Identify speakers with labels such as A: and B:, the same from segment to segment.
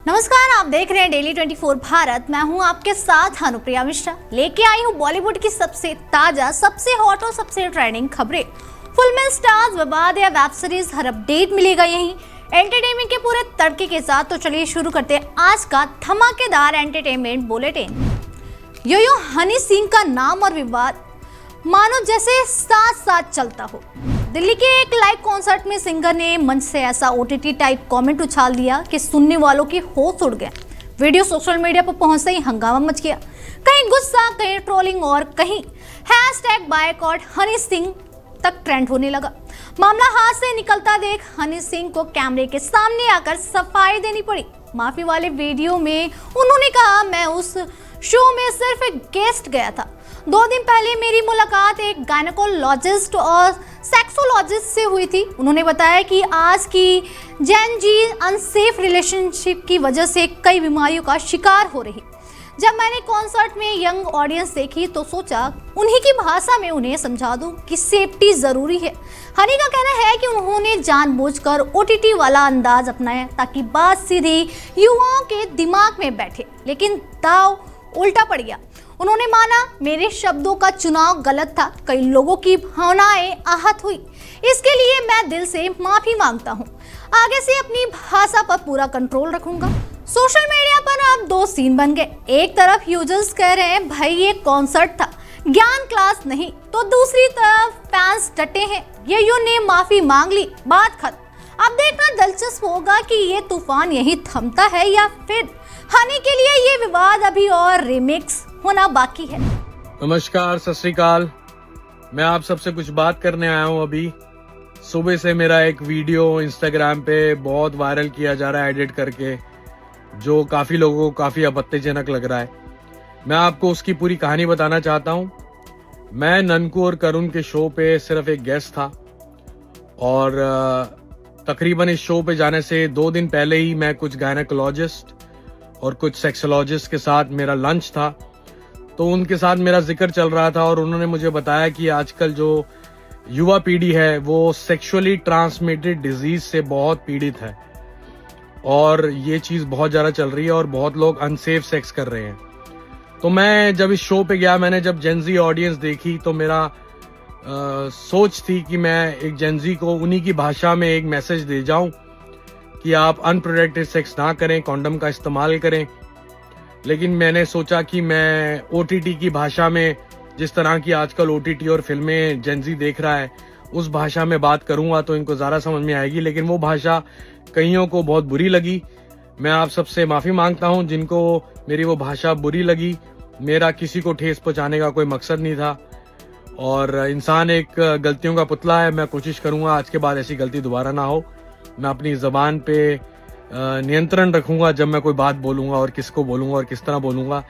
A: नमस्कार, आप देख रहे हैं डेली 24 भारत। मैं हूं आपके साथ अनुप्रिया मिश्रा। लेके आई हूं बॉलीवुड की सबसे ताजा, सबसे हॉट और सबसे ट्रेंडिंग खबरें। फिल्म स्टार्स, विवाद या वेब सीरीज, हर अपडेट मिलेगा यहीं एंटरटेनमेंट के पूरे तड़के के साथ। तो चलिए शुरू करते हैं आज का धमाकेदार एंटरटेनमेंट बुलेटिन। यो हनी सिंह का नाम और विवाद मानो जैसे साथ साथ चलता हो। दिल्ली के एक लाइव कॉन्सर्ट में सिंगर ने मंच से ऐसा ओटीटी टाइप कमेंट उछाल दिया कि सुनने वालों की होश उड़ गए। वीडियो सोशल मीडिया पर पहुंचते ही हंगामा मच गया। कहीं गुस्सा, कहीं ट्रोलिंग और कहीं #बायकॉट हनी सिंह तक ट्रेंड होने लगा। मामला हाथ से निकलता देख हनी सिंह को कैमरे के सामने आकर सफाई देनी पड़ी। माफी वाले वीडियो में उन्होंने कहा, मैं उस शो में सिर्फ एक गेस्ट गया था। 2 दिन पहले मेरी मुलाकात एक गायनेकोलॉजिस्ट और सेक्सोलॉजिस्ट से हुई थी। उन्होंने बताया कि आज की जेन जी अनसेफ रिलेशनशिप की वजह से कई बीमारियों का शिकार हो रही। जब मैंने कॉन्सर्ट में यंग ऑडियंस देखी तो सोचा उन्हीं की भाषा में उन्हें समझा दूं कि सेफ्टी जरूरी है। हनी का कहना है कि उन्होंने जानबूझकर ओटीटी वाला अंदाज अपनाया ताकि बात सीधी युवाओं के दिमाग में बैठे, लेकिन दाव उल्टा पड़ गया। उन्होंने माना मेरे शब्दों का चुनाव गलत था, कई लोगों की भावनाएं आहत हुई। इसके लिए मैं दिल से माफी मांगता हूं। आगे से अपनी भाषा पर पूरा कंट्रोल रखूंगा। सोशल मीडिया पर अब 2 सीन बन गए। एक तरफ यूजर्स कह रहे हैं भाई ये कॉन्सर्ट था, ज्ञान क्लास नहीं, तो दूसरी तरफ फैंस डटे हैं यो ने माफी मांग ली, बात खत्म। अब देखना दिलचस्प होगा कि ये तूफान यही थमता है या फिर हनी के लिए ये विवाद अभी और रिमिक्स होना बाकी है।
B: नमस्कार, सत श्री अकाल। मैं आप सबसे कुछ बात करने आया हूँ। अभी सुबह से मेरा एक वीडियो इंस्टाग्राम पे बहुत वायरल किया जा रहा है एडिट करके, जो काफी लोगों को काफी आपत्तिजनक लग रहा है। मैं आपको उसकी पूरी कहानी बताना चाहता हूँ। मैं ननकू और करुण के शो पे सिर्फ एक गेस्ट था और तकरीबन इस शो पे जाने से 2 दिन पहले ही मैं कुछ गायनेकोलॉजिस्ट और कुछ सेक्सोलॉजिस्ट के साथ मेरा लंच था, तो उनके साथ मेरा जिक्र चल रहा था और उन्होंने मुझे बताया कि आजकल जो युवा पीढ़ी है वो सेक्सुअली ट्रांसमिटेड डिजीज से बहुत पीड़ित है और ये चीज बहुत ज्यादा चल रही है और बहुत लोग अनसेफ सेक्स कर रहे हैं। तो मैं जब इस शो पे गया, मैंने जब जेनजी ऑडियंस देखी तो मेरा सोच थी कि मैं एक जेनजी को उन्हीं की भाषा में एक मैसेज दे जाऊं कि आप अनप्रोटेक्टेड सेक्स ना करें, कॉन्डम का इस्तेमाल करें। लेकिन मैंने सोचा कि मैं ओटीटी की भाषा में, जिस तरह की आजकल ओटीटी और फिल्में जेनजी देख रहा है, उस भाषा में बात करूंगा तो इनको ज़्यादा समझ में आएगी। लेकिन वो भाषा कईयों को बहुत बुरी लगी। मैं आप सबसे माफ़ी मांगता हूं जिनको मेरी वो भाषा बुरी लगी। मेरा किसी को ठेस पहुंचाने का कोई मकसद नहीं था और इंसान एक गलतियों का पुतला है। मैं कोशिश करूंगा आज के बाद ऐसी गलती दोबारा ना हो। मैं अपनी ज़बान पे नियंत्रण रखूंगा जब मैं कोई बात बोलूंगा और किसको बोलूंगा और किस तरह बोलूंगा,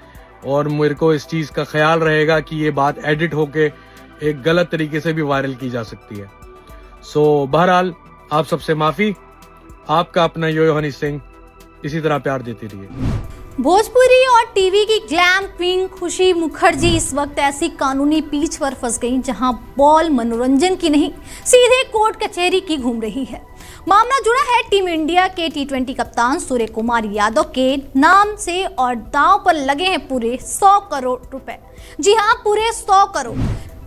B: और मेरे को इस चीज़ का ख्याल रहेगा कि ये बात एडिट होके एक गलत तरीके से भी वायरल की जा सकती है। सो बहरहाल आप सबसे माफ़ी। आपका अपना यो हनी सिंह, इसी तरह प्यार देती रहिए।
A: भोजपुरी और टीवी की ग्लैम क्वीन खुशी मुखर्जी इस वक्त ऐसी कानूनी पीछ पर फंस गई जहां बॉल मनोरंजन की नहीं, सीधे कोर्ट कचहरी की घूम रही है। मामला जुड़ा है टीम इंडिया के T20 कप्तान सूर्य कुमार यादव के नाम से और दांव पर लगे हैं पूरे 100 करोड़ रुपए। जी हां, पूरे 100 करोड़।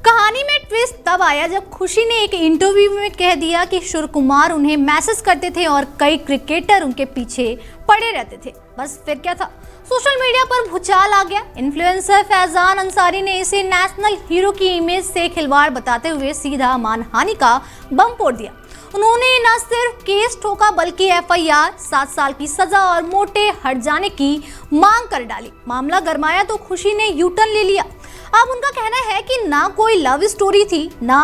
A: कहानी में ट्विस्ट तब आया जब खुशी ने एक इंटरव्यू में कह दिया कि सूर्य कुमार उन्हें मैसेज करते थे और कई क्रिकेटर उनके पीछे पड़े रहते थे। बस फिर क्या था, सोशल मीडिया पर भूचाल आ गया। इन्फ्लुएंसर फैजान अंसारी ने इसे नेशनल हीरो की इमेज से खिलवाड़ बताते हुए सीधा मानहानि का बम फोड़ दिया। उन्होंने न सिर्फ केस ठोका बल्कि FIR, 7 साल की सजा और मोटे हट जाने की मांग कर डाली। मामला गरमाया तो खुशी ने यूटर्न ले लिया। अब उनका कहना है कि ना कोई लव स्टोरी थी, ना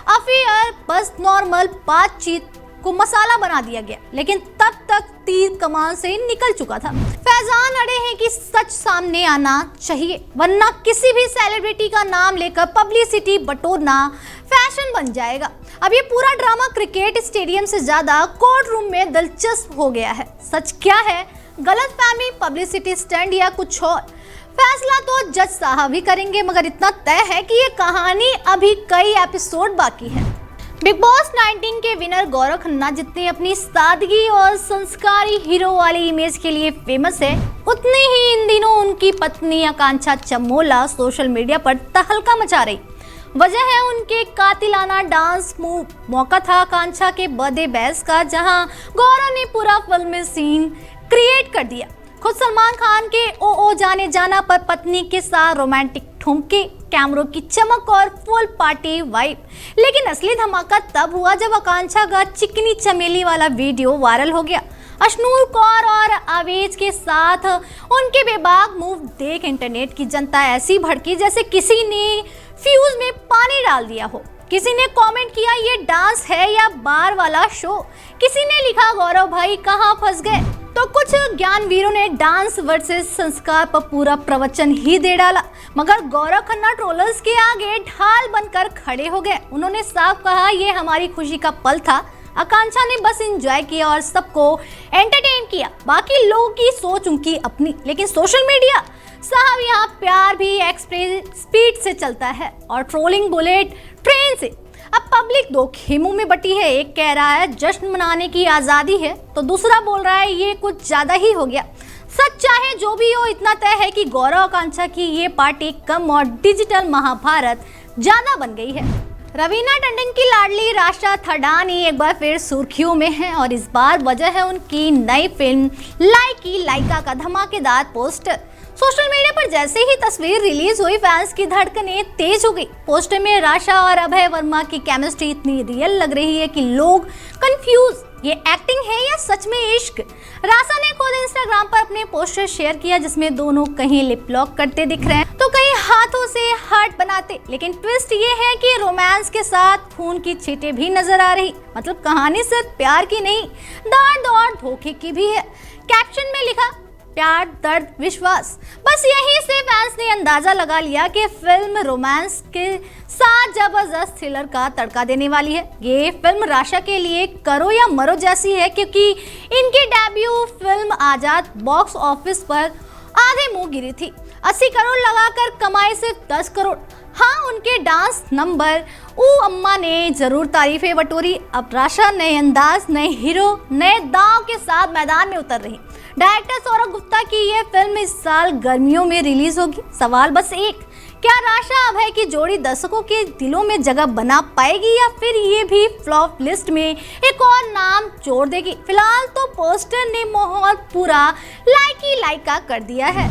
A: अफेयर, बस नॉर्मल बातचीत को मसाला बना दिया गया। लेकिन तब तक तीर कमान से निकल चुका था। फैजान अड़े हैं कि सच सामने आना चाहिए, वरना किसी भी सेलिब्रिटी का नाम लेकर पब्लिसिटी बटोरना फैशन बन जाएगा। अब ये पूरा ड्रामा क्रिकेट स्टेडियम से ज्यादा कोर्ट रूम में दिलचस्प हो गया है। सच क्या है, गलतफहमी, पब्लिसिटी स्टंट या कुछ और? फैसला तो जज साहब ही करेंगे, मगर इतना तय है कि ये कहानी अभी कई एपिसोड बाकी है। बिग बॉस 19 के विनर गौरव खन्ना जितने अपनी सादगी और संस्कारी हीरो वाली इमेज के लिए फेमस है, उतने ही इन दिनों उनकी पत्नी आकांक्षा चमोला सोशल मीडिया पर तहलका मचा रही। वजह है उनके कातिलाना डांस मूव। मौका था आकांक्षा के बर्थडे बैश का, जहां गौरव ने पूरा फिल्मी सीन क्रिएट कर दिया। खुद सलमान खान के ओ जाने जाना पर पत्नी के साथ रोमांटिक ठुमके, कैमरों की चमक और फुल पार्टी वाइब। लेकिन असली धमाका तब हुआ जब आकांक्षा का चिकनी चमेली वाला वीडियो वायरल हो गया। अश्नूर कौर और आवेज के साथ उनके बेबाक मूव देख इंटरनेट की जनता ऐसी भड़की जैसे किसी ने फ्यूज में पानी डाल दिया हो। किसी ने कमेंट किया ये डांस है या बार वाला शो। किसी ने लिखा गौरव भाई कहाँ फंस गए। तो कुछ ज्ञानवीरों ने डांस वर्सेस संस्कार पर पूरा प्रवचन ही दे डाला, मगर गौरव खन्ना ट्रोलर्स के आगे ढाल बनकर खड़े हो गए। उन्होंने साफ कहा ये हमारी खुशी का पल था, आकांक्षा ने बस एंजॉय किया और सबको एंटरटेन किया, बाकी लोगों की सोच उनकी अपनी। लेकिन सोशल मीडिया साहब यहाँ प्यार भी एक्सप्रेस स्पीड से चलता है और ट्रोलिंग बुलेट ट्रेन से। अब पब्लिक दो खेमों में बटी है। एक कह रहा है जश्न मनाने की आज़ादी है, तो दूसरा बोल रहा है ये कुछ ज़्यादा ही हो गया। सच चाहे जो भी हो, इतना तय है कि गौरव आकांक्षा की ये पार्टी कम और डिजिटल महाभारत ज़्यादा बन गई है। रवीना टंडन की लाडली राशा थडानी एक बार फिर सुर्खियों में है और इस बार वजह है उनकी नई फिल्म लाइका का धमाकेदार पोस्टर। सोशल मीडिया पर जैसे ही तस्वीर रिलीज हुई, फैंस की धड़कनें तेज हो गई। पोस्टर में राशा और अभय वर्मा की केमिस्ट्री इतनी रियल लग रही है कि लोग कंफ्यूज, ये एक्टिंग है या सच में इश्क। राशा ने खुद इंस्टाग्राम पर अपने पोस्टर शेयर किया जिसमें दोनों कहीं लिप लॉक करते दिख रहे हैं तो कहीं हाथों से हार्ट बनाते। लेकिन ट्विस्ट ये है कि रोमांस के साथ खून की छींटें भी नजर आ रही। मतलब कहानी सिर्फ प्यार की नहीं, दर्द और धोखे की भी है। कैप्शन में लिखा प्यार, दर्द, विश्वास। बस यहीं से फैंस ने अंदाजा लगा लिया कि फिल्म रोमांस के साथ जबरदस्त थ्रिलर का तड़का देने वाली है। ये फिल्म राशा के लिए करो या मरो जैसी है, क्योंकि इनकी डेब्यू फिल्म आजाद बॉक्स ऑफिस पर आधे मुंह गिरी थी। 80 करोड़ लगाकर कमाए सिर्फ 10 करोड़। हाँ, उनके डांस नंबर अम्मा ने जरूर तारीफें बटोरी। अब राशा नए अंदाज, नए हीरो, नए दांव के साथ मैदान में उतर रही। डायरेक्टर सौरभ गुप्ता की यह फिल्म इस साल गर्मियों में रिलीज होगी। सवाल बस एक, क्या राशा अभय की जोड़ी दर्शकों के दिलों में जगह बना पाएगी या फिर ये भी फ्लॉप लिस्ट में एक और नाम जोड़ देगी। फिलहाल तो पोस्टर ने माहौल पूरा लाइका कर दिया है।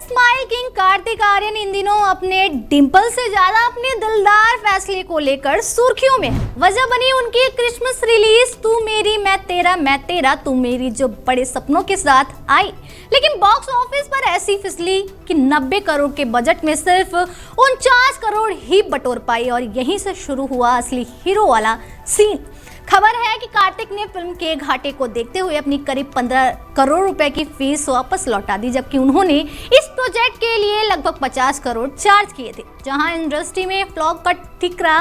A: स्माइल किंग कार्तिक आर्यन इन दिनों अपने डिंपल से ज्यादा अपने दिलदार फैसले को लेकर सुर्खियों में है। वजह बनी उनकी क्रिसमस रिलीज तू मेरी मैं तेरा तू मेरी, जो बड़े सपनों के साथ आई, लेकिन बॉक्स ऑफिस पर ऐसी फिसली कि 90 करोड़ के बजट में सिर्फ 49 करोड़ ही बटोर पाई और यहीं से शुरू हुआ असली हीरो वाला सीन। खबर है कि कार्तिक ने फिल्म के घाटे को देखते हुए अपनी करीब 15 करोड़ रुपए की फीस वापस लौटा दी, जबकि उन्होंने इस प्रोजेक्ट के लिए लगभग 50 करोड़ चार्ज किए थे। जहां इंडस्ट्री में फ्लॉप का ठिकरा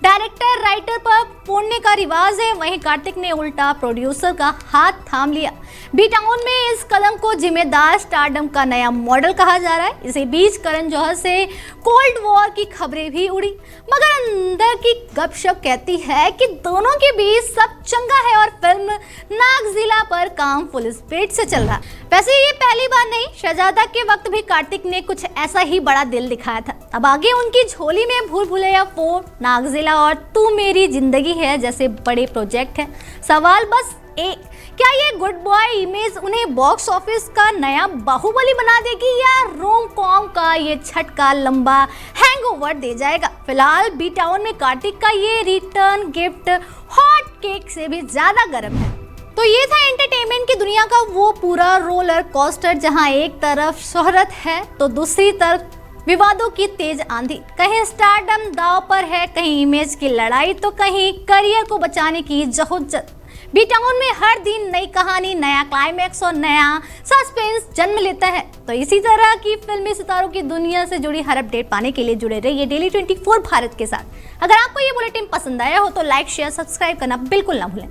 A: डायरेक्टर राइटर पर फोड़ने का रिवाज है, वहीं कार्तिक ने उल्टा प्रोड्यूसर का हाथ थाम लिया। बी टाउन में इस कदम को जिम्मेदार स्टारडम का नया मॉडल कहा जा रहा है। इसी बीच करण जौहर से कोल्ड वॉर की खबरें भी उड़ी, मगर अंदर की गपशप कहती है कि दोनों के बीच सब चंगा है और फिल्म नागजिला पर काम फुल स्पीड से चल रहा। वैसे ये पहली बार नहीं, शहजादा के वक्त भी कार्तिक ने कुछ ऐसा ही बड़ा दिल दिखाया था। अब आगे उनकी झोली में भूल भुलैया 4, नागजिला और तू मेरी जिंदगी है जैसे बड़े प्रोजेक्ट हैं। सवाल बस एक, क्या ये गुड बॉय इमेज उन्हें बॉक्स ऑफिस का नया बाहुबली बना देगी या रोम कॉम का ये झटका लंबा हैंगओवर दे जाएगा। फिलहाल बी टाउन में कार्तिक का ये रिटर्न गिफ्ट हॉट केक से भी ज्यादा गर्म है। तो ये था एंटरटेनमेंट की दुनिया का वो पूरा रोलर कोस्टर, जहां एक तरफ शोहरत है तो दूसरी तरफ विवादों की तेज आंधी। कहीं स्टारडम दांव पर है, कहीं इमेज की लड़ाई, तो कहीं करियर को बचाने की जद्दोजहद। बी टाउन में हर दिन नई कहानी, नया क्लाइमैक्स और नया सस्पेंस जन्म लेता है। तो इसी तरह की फिल्मी सितारों की दुनिया से जुड़ी हर अपडेट पाने के लिए जुड़े रहिए डेली 24 भारत के साथ। अगर आपको ये बुलेटिन पसंद आया हो तो लाइक, शेयर, सब्सक्राइब करना बिल्कुल ना भूलें।